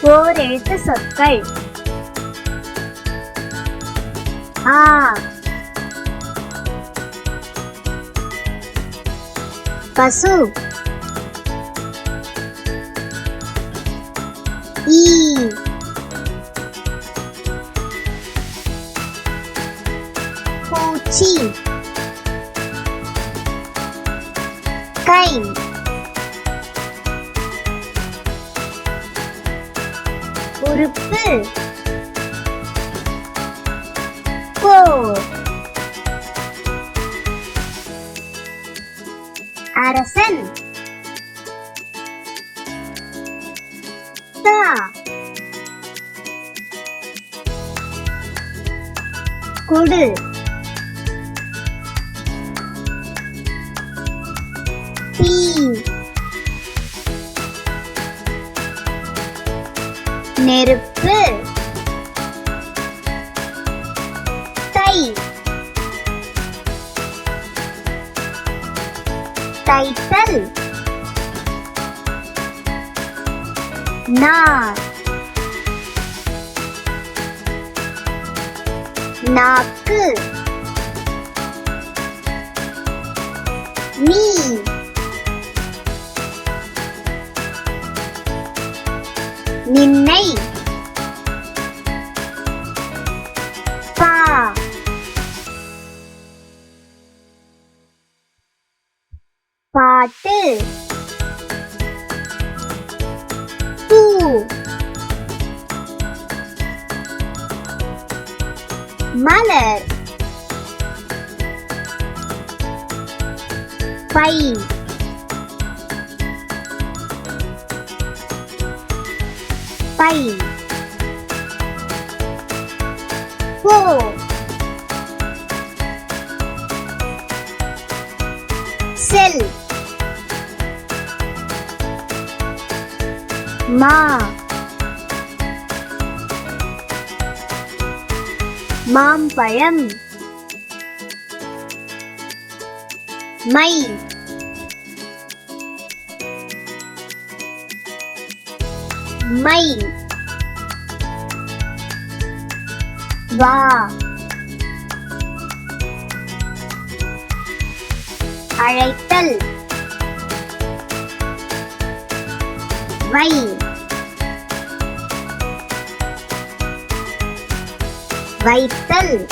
ஓரெழுத்து சொற்கள். ஆ, பசு. ஈ, பூச்சி. கை, உறுப்பு. கோ, அரசன். தா, கொடு. தீ, நெருப்பு. தை, தைத்தல். நா, நாக்கு. நீ, நின்னை. பா, பாட்டு. பூ, மலர். By, by. போ, செல். மா, மாம்பழம். My, my. வா, அழைத்தல். வை, வைத்தல்.